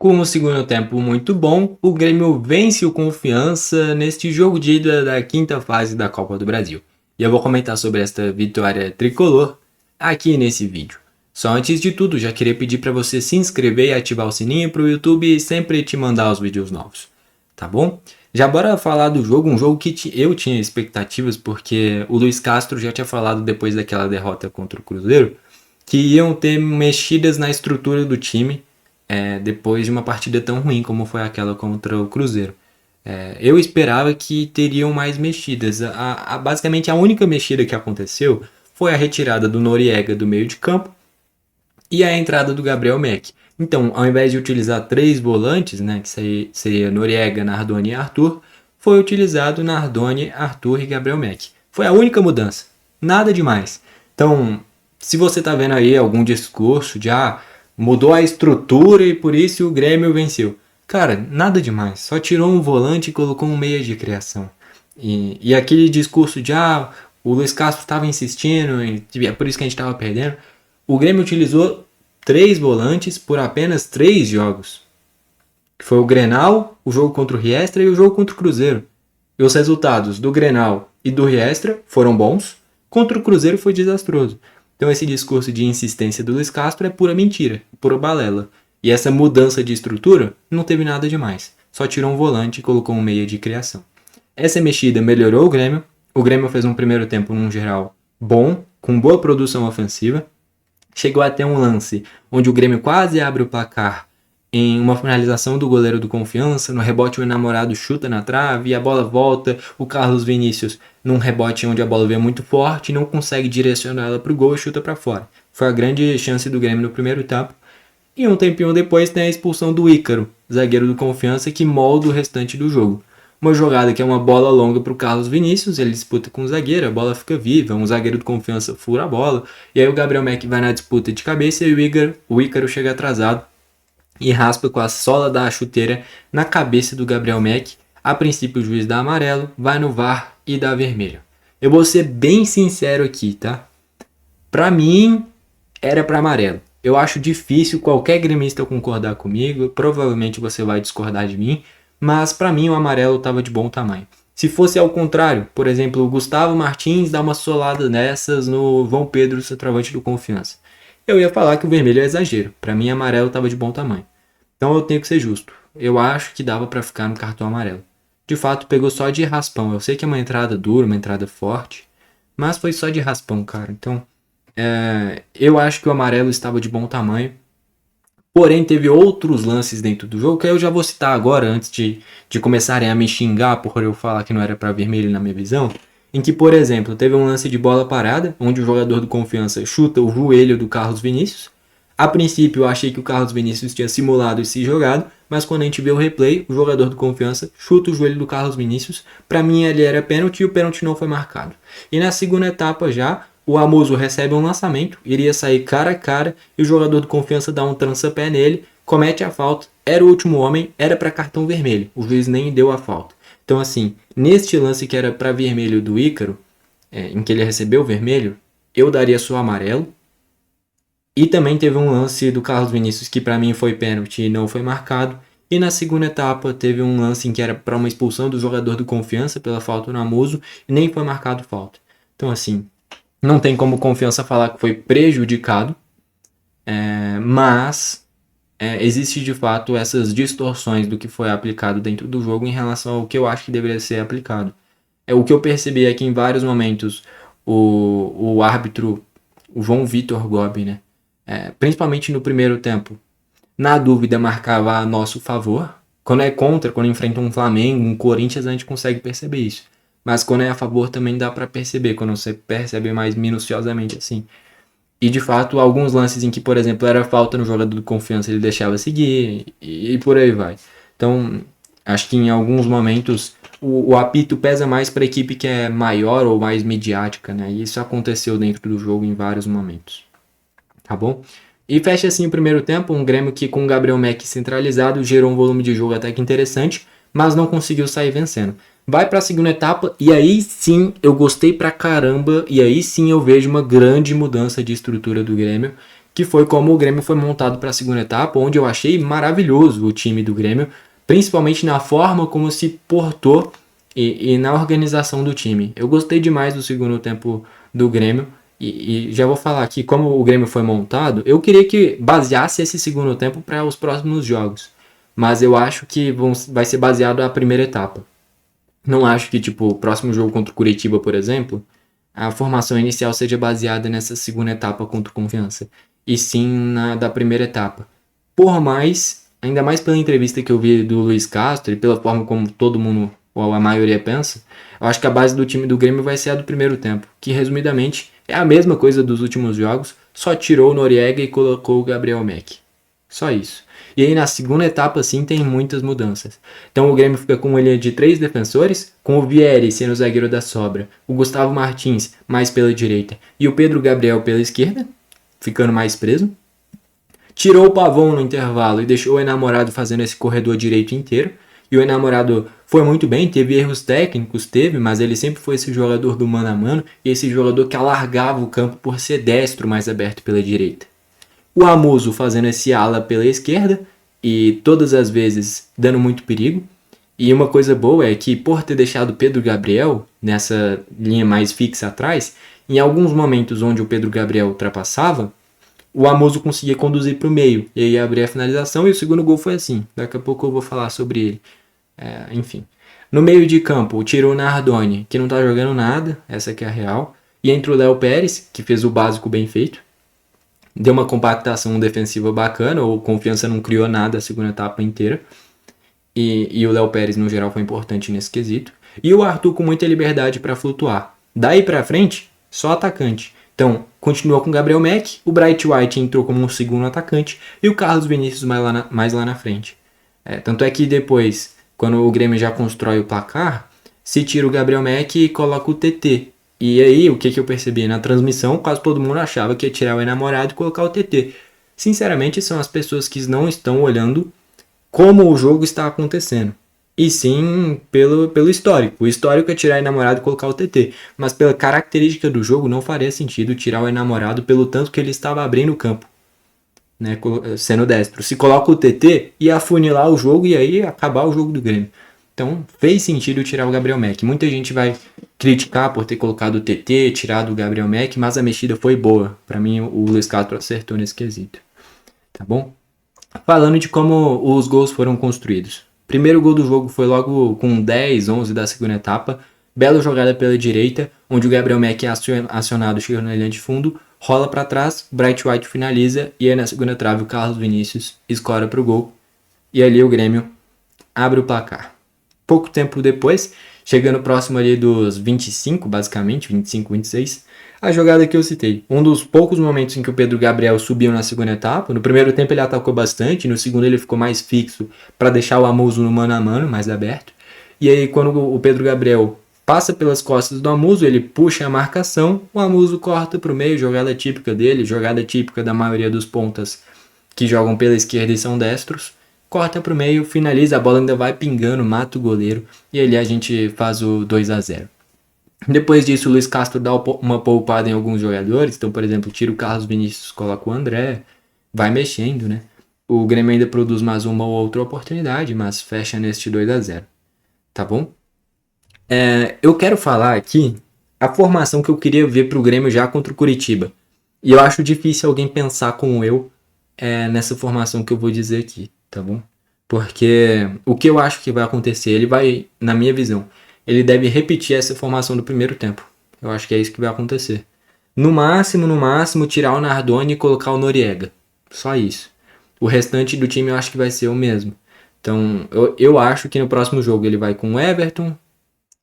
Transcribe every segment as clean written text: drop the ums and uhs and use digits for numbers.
Com o segundo tempo muito bom, o Grêmio vence o Confiança neste jogo de ida da quinta fase da Copa do Brasil. E eu vou comentar sobre esta vitória tricolor aqui nesse vídeo. Só antes de tudo, já queria pedir para você se inscrever e ativar o sininho para o YouTube sempre te mandar os vídeos novos, tá bom? Já bora falar do jogo, um jogo que eu tinha expectativas porque o Luiz Castro já tinha falado depois daquela derrota contra o Cruzeiro que iam ter mexidas na estrutura do time depois de uma partida tão ruim como foi aquela contra o Cruzeiro. Eu esperava que teriam mais mexidas. Basicamente a única mexida que aconteceu foi a retirada do Noriega do meio de campo e a entrada do Gabriel Mack. Então, ao invés de utilizar 3 volantes, né, que seria Noriega, Nardoni e Arthur, foi utilizado Nardoni, Arthur e Gabriel Mack. Foi a única mudança, nada demais. Então, se você está vendo aí algum discurso de mudou a estrutura e por isso o Grêmio venceu. Cara, nada demais, só tirou um volante e colocou um meia de criação. E aquele discurso de o Luiz Castro estava insistindo e é por isso que a gente estava perdendo. O Grêmio utilizou 3 volantes por apenas 3 jogos. Que foi o Grenal, o jogo contra o Riestra e o jogo contra o Cruzeiro. E os resultados do Grenal e do Riestra foram bons, contra o Cruzeiro foi desastroso. Então esse discurso de insistência do Luiz Castro é pura mentira, pura balela. E essa mudança de estrutura não teve nada demais. Só tirou um volante e colocou um meia de criação. Essa mexida melhorou o Grêmio. O Grêmio fez um primeiro tempo, num geral, bom, com boa produção ofensiva. Chegou até um lance onde o Grêmio quase abre o placar em uma finalização do goleiro do Confiança. No rebote o enamorado chuta na trave e a bola volta. O Carlos Vinícius, num rebote onde a bola veio muito forte, não consegue direcionar ela para o gol e chuta para fora. Foi a grande chance do Grêmio no primeiro tempo. E um tempinho depois tem a expulsão do Ícaro, zagueiro do Confiança, que molda o restante do jogo. Uma jogada que é uma bola longa para o Carlos Vinícius, ele disputa com o zagueiro, a bola fica viva, um zagueiro do Confiança fura a bola, e aí o Gabriel Mack vai na disputa de cabeça e o Ícaro chega atrasado e raspa com a sola da chuteira na cabeça do Gabriel Mack. A princípio o juiz dá amarelo, vai no VAR e dá vermelho. Eu vou ser bem sincero aqui, tá? Pra mim, era pra amarelo. Eu acho difícil qualquer gremista concordar comigo, provavelmente você vai discordar de mim, mas pra mim o amarelo estava de bom tamanho. Se fosse ao contrário, por exemplo, o Gustavo Martins dá uma solada nessas no João Pedro, centroavante do Confiança, eu ia falar que o vermelho é exagero. Pra mim, amarelo estava de bom tamanho. Então eu tenho que ser justo. Eu acho que dava pra ficar no cartão amarelo. De fato, pegou só de raspão. Eu sei que é uma entrada dura, uma entrada forte, mas foi só de raspão, cara. Então, eu acho que o amarelo estava de bom tamanho. Porém, teve outros lances dentro do jogo que eu já vou citar agora, antes de começarem a me xingar por eu falar que não era pra vermelho na minha visão. Em que, por exemplo, teve um lance de bola parada, onde o jogador do Confiança chuta o joelho do Carlos Vinícius. A princípio, eu achei que o Carlos Vinícius tinha simulado esse jogado, mas quando a gente vê o replay, o jogador do Confiança chuta o joelho do Carlos Vinícius. Pra mim, ali era pênalti e o pênalti não foi marcado. E na segunda etapa já, o Amoso recebe um lançamento, iria sair cara a cara, e o jogador do Confiança dá um trança-pé nele, comete a falta, era o último homem, era para cartão vermelho. O juiz nem deu a falta. Então, assim, neste lance que era para vermelho do Ícaro, em que ele recebeu o vermelho, eu daria só amarelo. E também teve um lance do Carlos Vinícius que para mim foi pênalti e não foi marcado. E na segunda etapa teve um lance em que era para uma expulsão do jogador do Confiança pela falta no Amoso e nem foi marcado falta. Então, assim, não tem como Confiança falar que foi prejudicado, mas existe de fato essas distorções do que foi aplicado dentro do jogo em relação ao que eu acho que deveria ser aplicado. O que eu percebi é que em vários momentos o árbitro, o João Vitor Gobi, né, principalmente no primeiro tempo, na dúvida marcava a nosso favor. Quando é contra, quando enfrenta um Flamengo, um Corinthians, a gente consegue perceber isso. Mas quando é a favor também dá pra perceber, quando você percebe mais minuciosamente assim. E de fato, alguns lances em que, por exemplo, era falta no jogador do Confiança, ele deixava seguir e por aí vai. Então, acho que em alguns momentos o apito pesa mais para a equipe que é maior ou mais midiática, né? E isso aconteceu dentro do jogo em vários momentos. Tá bom? E fecha assim o primeiro tempo, um Grêmio que com o Gabriel Mack centralizado gerou um volume de jogo até que interessante, mas não conseguiu sair vencendo. Vai para a segunda etapa e aí sim eu gostei pra caramba e aí sim eu vejo uma grande mudança de estrutura do Grêmio, que foi como o Grêmio foi montado para a segunda etapa, onde eu achei maravilhoso o time do Grêmio, principalmente na forma como se portou e na organização do time. Eu gostei demais do segundo tempo do Grêmio e já vou falar aqui como o Grêmio foi montado. Eu queria que baseasse esse segundo tempo para os próximos jogos, mas eu acho que vai ser baseado na primeira etapa. Não acho que, tipo, o próximo jogo contra o Curitiba, por exemplo, a formação inicial seja baseada nessa segunda etapa contra o Confiança, e sim na da primeira etapa. Por mais, ainda mais pela entrevista que eu vi do Luiz Castro e pela forma como todo mundo, ou a maioria pensa, eu acho que a base do time do Grêmio vai ser a do primeiro tempo, que resumidamente é a mesma coisa dos últimos jogos, só tirou o Noriega e colocou o Gabriel Mack. Só isso. E aí na segunda etapa sim tem muitas mudanças. Então o Grêmio fica com uma linha de 3 defensores, com o Vieri sendo o zagueiro da sobra, o Gustavo Martins mais pela direita e o Pedro Gabriel pela esquerda, ficando mais preso. Tirou o Pavão no intervalo e deixou o Enamorado fazendo esse corredor direito inteiro. E o Enamorado foi muito bem, teve erros técnicos, mas ele sempre foi esse jogador do mano a mano e esse jogador que alargava o campo por ser destro mais aberto pela direita. O Amuso fazendo esse ala pela esquerda e todas as vezes dando muito perigo. E uma coisa boa é que por ter deixado o Pedro Gabriel nessa linha mais fixa atrás, em alguns momentos onde o Pedro Gabriel ultrapassava, o Amuso conseguia conduzir para o meio e aí abrir a finalização e o segundo gol foi assim. Daqui a pouco eu vou falar sobre ele. Enfim. No meio de campo, tirou o Nardoni, que não tá jogando nada, essa que é a real. E entra o Léo Pérez, que fez o básico bem feito. Deu uma compactação defensiva bacana, o Confiança não criou nada a segunda etapa inteira. E o Léo Pérez, no geral, foi importante nesse quesito. E o Arthur com muita liberdade para flutuar. Daí para frente, só atacante. Então, continuou com o Gabriel Mack, o Bright White entrou como um segundo atacante e o Carlos Vinícius mais lá na frente. Tanto é que depois, quando o Grêmio já constrói o placar, se tira o Gabriel Mack e coloca o TT. E aí, o que eu percebi? Na transmissão, quase todo mundo achava que ia tirar o Enamorado e colocar o TT. Sinceramente, são as pessoas que não estão olhando como o jogo está acontecendo. E sim pelo histórico. O histórico é tirar o Enamorado e colocar o TT. Mas pela característica do jogo, não faria sentido tirar o Enamorado pelo tanto que ele estava abrindo o campo, né, sendo destro. Se coloca o TT, ia afunilar o jogo e aí acabar o jogo do Grêmio. Então fez sentido tirar o Gabriel Mack. Muita gente vai criticar por ter colocado o TT, tirado o Gabriel Mack, mas a mexida foi boa. Para mim o Luiz Castro acertou nesse quesito. Tá bom? Falando de como os gols foram construídos. Primeiro gol do jogo foi logo com 10, 11 da segunda etapa. Bela jogada pela direita, onde o Gabriel Mack é acionado, chega na linha de fundo, rola para trás, Bright White finaliza e aí na segunda trave o Carlos Vinícius escora para o gol. E ali o Grêmio abre o placar. Pouco tempo depois, chegando próximo ali dos 25, basicamente, 25, 26, a jogada que eu citei. Um dos poucos momentos em que o Pedro Gabriel subiu na segunda etapa. No primeiro tempo ele atacou bastante, no segundo ele ficou mais fixo para deixar o Amuso no mano a mano, mais aberto. E aí quando o Pedro Gabriel passa pelas costas do Amuso, ele puxa a marcação, o Amuso corta para o meio, jogada típica dele, jogada típica da maioria dos pontas que jogam pela esquerda e são destros. Corta para o meio, finaliza, a bola ainda vai pingando, mata o goleiro e ali a gente faz o 2-0. Depois disso, o Luiz Castro dá uma poupada em alguns jogadores. Então, por exemplo, tira o Carlos Vinícius, coloca o André, vai mexendo, né? O Grêmio ainda produz mais uma ou outra oportunidade, mas fecha neste 2-0. Tá bom? Eu quero falar aqui a formação que eu queria ver pro Grêmio já contra o Curitiba. E eu acho difícil alguém pensar como eu nessa formação que eu vou dizer aqui, tá bom? Porque o que eu acho que vai acontecer, ele vai, na minha visão, ele deve repetir essa formação do primeiro tempo. Eu acho que é isso que vai acontecer. No máximo, tirar o Nardoni e colocar o Noriega. Só isso. O restante do time eu acho que vai ser o mesmo. Então, eu acho que no próximo jogo ele vai com Everton,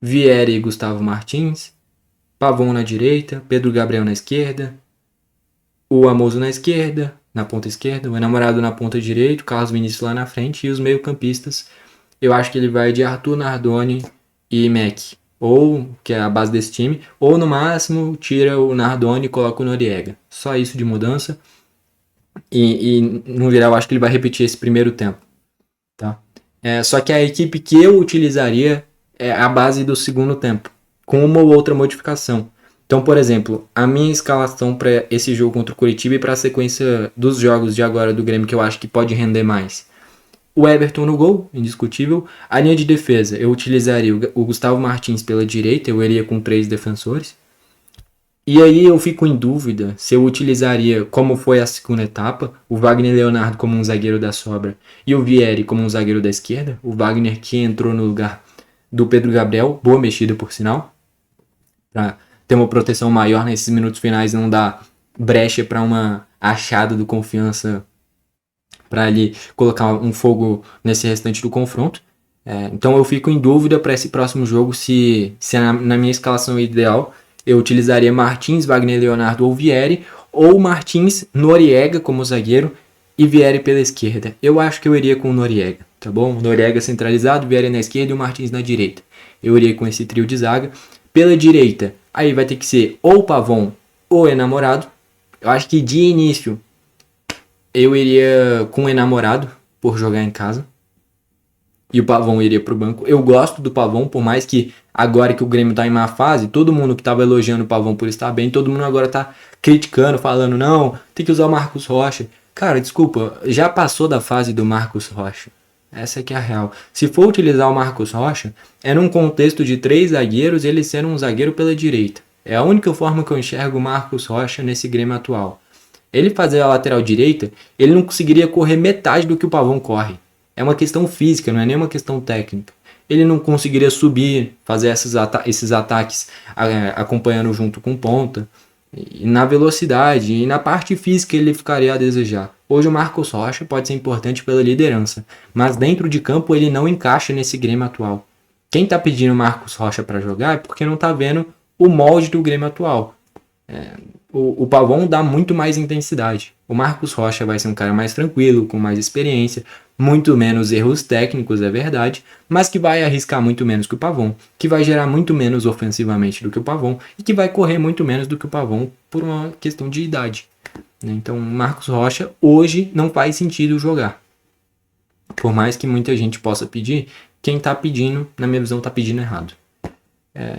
Vieri e Gustavo Martins, Pavão na direita, Pedro Gabriel na esquerda, o Amoso na esquerda, na ponta esquerda, o Enamorado na ponta direita, Carlos Vinícius lá na frente e os meio-campistas. Eu acho que ele vai de Arthur, Nardoni e Mack, ou que é a base desse time, ou no máximo tira o Nardoni e coloca o Noriega. Só isso de mudança. E no geral acho que ele vai repetir esse primeiro tempo, tá? Só que a equipe que eu utilizaria é a base do segundo tempo, com uma ou outra modificação. Então, por exemplo, a minha escalação para esse jogo contra o Coritiba e para a sequência dos jogos de agora do Grêmio que eu acho que pode render mais. O Everton no gol, indiscutível. A linha de defesa, eu utilizaria o Gustavo Martins pela direita, eu iria com 3 defensores. E aí eu fico em dúvida se eu utilizaria, como foi a segunda etapa, o Wagner Leonardo como um zagueiro da sobra e o Vieri como um zagueiro da esquerda. O Wagner que entrou no lugar do Pedro Gabriel, boa mexida por sinal, para ter uma proteção maior nesses minutos finais, não dar brecha para uma achada do Confiança para ali colocar um fogo nesse restante do confronto. Então eu fico em dúvida para esse próximo jogo se na minha escalação ideal eu utilizaria Martins, Wagner Leonardo ou Vieri, ou Martins, Noriega como zagueiro e Vieri pela esquerda. Eu acho que eu iria com o Noriega, tá bom? Noriega centralizado, Vieri na esquerda e o Martins na direita. Eu iria com esse trio de zaga. Pela direita, aí vai ter que ser ou Pavon ou Enamorado. Eu acho que de início eu iria com o Enamorado por jogar em casa. E o Pavon iria pro banco. Eu gosto do Pavon, por mais que agora que o Grêmio tá em má fase, todo mundo que tava elogiando o Pavon por estar bem, todo mundo agora tá criticando, falando, não, tem que usar o Marcos Rocha. Cara, desculpa, já passou da fase do Marcos Rocha. Essa que é a real. Se for utilizar o Marcos Rocha, é num contexto de 3 zagueiros, ele sendo um zagueiro pela direita. É a única forma que eu enxergo o Marcos Rocha nesse Grêmio atual. Ele fazer a lateral direita, ele não conseguiria correr metade do que o Pavon corre. É uma questão física, não é nem uma questão técnica. Ele não conseguiria subir, fazer esses ataques acompanhando junto com ponta. E na velocidade e na parte física ele ficaria a desejar. Hoje o Marcos Rocha pode ser importante pela liderança, mas dentro de campo ele não encaixa nesse Grêmio atual. Quem está pedindo o Marcos Rocha para jogar é porque não está vendo o molde do Grêmio atual. O Pavon dá muito mais intensidade. O Marcos Rocha vai ser um cara mais tranquilo, com mais experiência, muito menos erros técnicos, é verdade, mas que vai arriscar muito menos que o Pavon, que vai gerar muito menos ofensivamente do que o Pavon e que vai correr muito menos do que o Pavon por uma questão de idade. Então, o Marcos Rocha hoje não faz sentido jogar. Por mais que muita gente possa pedir, quem está pedindo, na minha visão, está pedindo errado.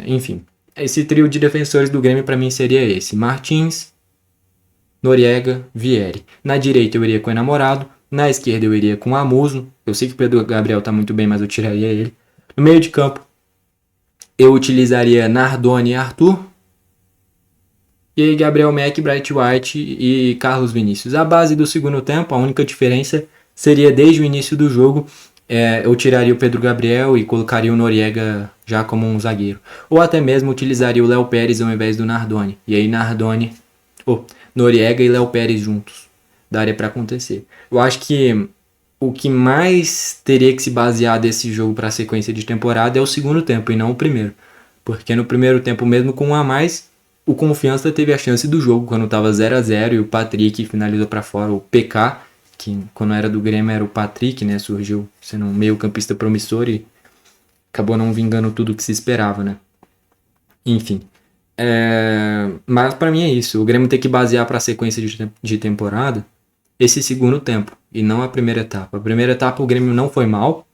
Enfim, esse trio de defensores do Grêmio para mim seria esse: Martins, Noriega, Vieri. Na direita eu iria com o Enamorado, na esquerda eu iria com o Amuso. Eu sei que o Pedro Gabriel tá muito bem, mas eu tiraria ele. No meio de campo eu utilizaria Nardoni e Arthur. E aí Gabriel Mack, Bright White e Carlos Vinícius. A base do segundo tempo, a única diferença seria desde o início do jogo, eu tiraria o Pedro Gabriel e colocaria o Noriega já como um zagueiro. Ou até mesmo utilizaria o Léo Pérez ao invés do Nardoni. E aí Noriega e Léo Pérez juntos. Daria para acontecer. Eu acho que o que mais teria que se basear desse jogo para a sequência de temporada é o segundo tempo e não o primeiro. Porque no primeiro tempo, mesmo com um a mais, o Confiança teve a chance do jogo quando estava 0-0 e o Patrick finalizou para fora. O PK, que quando era do Grêmio era o Patrick, né? Surgiu sendo um meio campista promissor e acabou não vingando tudo que se esperava, né? Enfim. Mas para mim é isso. O Grêmio tem que basear para a sequência de temporada esse segundo tempo e não a primeira etapa. A primeira etapa o Grêmio não foi mal,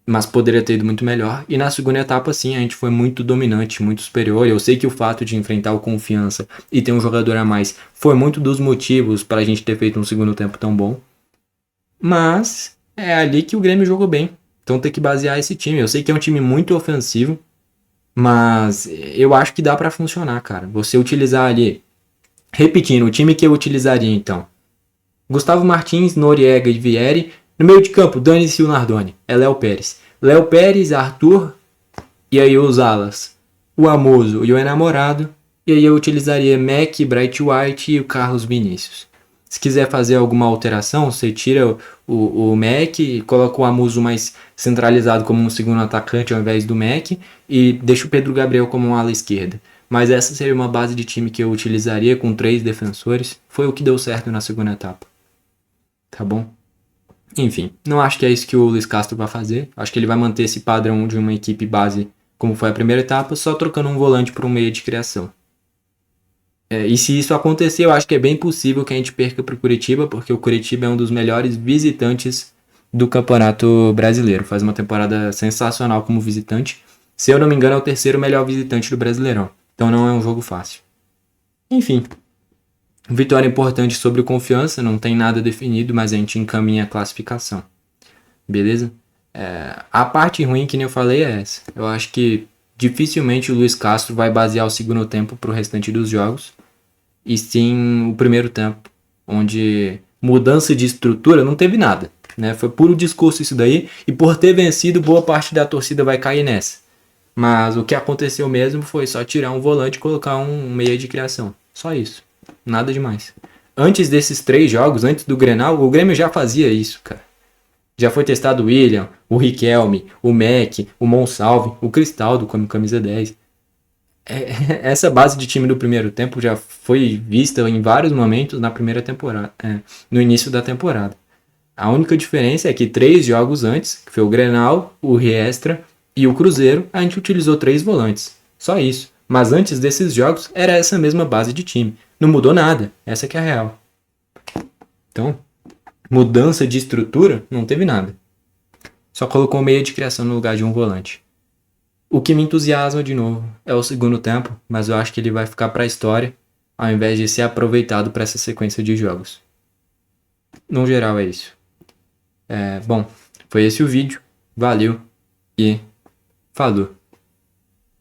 mas poderia ter ido muito melhor. E na segunda etapa, sim, a gente foi muito dominante, muito superior. Eu sei que o fato de enfrentar o Confiança e ter um jogador a mais foi muito dos motivos para a gente ter feito um segundo tempo tão bom. Mas é ali que o Grêmio jogou bem. Então tem que basear esse time. Eu sei que é um time muito ofensivo, mas eu acho que dá para funcionar, cara. Você utilizar ali, repetindo, o time que eu utilizaria então: Gustavo Martins, Noriega e Vieri. No meio de campo, dane-se o Nardoni. É Léo Pérez. Léo Pérez, Arthur, e aí os alas, o Amuso e o Enamorado. E aí eu utilizaria Mac, Bright White e o Carlos Vinícius. Se quiser fazer alguma alteração, você tira o Mac e coloca o Amuso mais centralizado como um segundo atacante ao invés do Mac e deixa o Pedro Gabriel como um ala esquerda. Mas essa seria uma base de time que eu utilizaria com 3 defensores. Foi o que deu certo na segunda etapa. Tá bom? Enfim, não acho que é isso que o Luiz Castro vai fazer. Acho que ele vai manter esse padrão de uma equipe base como foi a primeira etapa, só trocando um volante por um meio de criação. E se isso acontecer, eu acho que é bem possível que a gente perca para o Curitiba, porque o Curitiba é um dos melhores visitantes do Campeonato Brasileiro. Faz uma temporada sensacional como visitante. Se eu não me engano, é o terceiro melhor visitante do Brasileirão. Então não é um jogo fácil. Enfim, vitória importante sobre o Confiança, não tem nada definido, mas a gente encaminha a classificação. Beleza? A parte ruim, que nem eu falei, é essa. Eu acho que dificilmente o Luiz Castro vai basear o segundo tempo pro restante dos jogos. E sim o primeiro tempo, onde mudança de estrutura não teve nada. Né? Foi puro discurso isso daí. E por ter vencido, boa parte da torcida vai cair nessa. Mas o que aconteceu mesmo foi só tirar um volante e colocar um meia de criação. Só isso. Nada demais. Antes desses 3 jogos, antes do Grenal, o Grêmio já fazia isso, cara. Já foi testado o William, o Riquelme, o Mac, o Monsalve, o Cristaldo como camisa 10. Essa base de time do primeiro tempo já foi vista em vários momentos na primeira temporada, no início da temporada. A única diferença é que 3 jogos antes, que foi o Grenal, o Riestra e o Cruzeiro, a gente utilizou 3 volantes. Só isso. Mas antes desses jogos, era essa mesma base de time. Não mudou nada. Essa que é a real. Então, mudança de estrutura, não teve nada. Só colocou um meia de criação no lugar de um volante. O que me entusiasma de novo é o segundo tempo, mas eu acho que ele vai ficar para a história, ao invés de ser aproveitado para essa sequência de jogos. No geral é isso. Bom, foi esse o vídeo. Valeu e falou.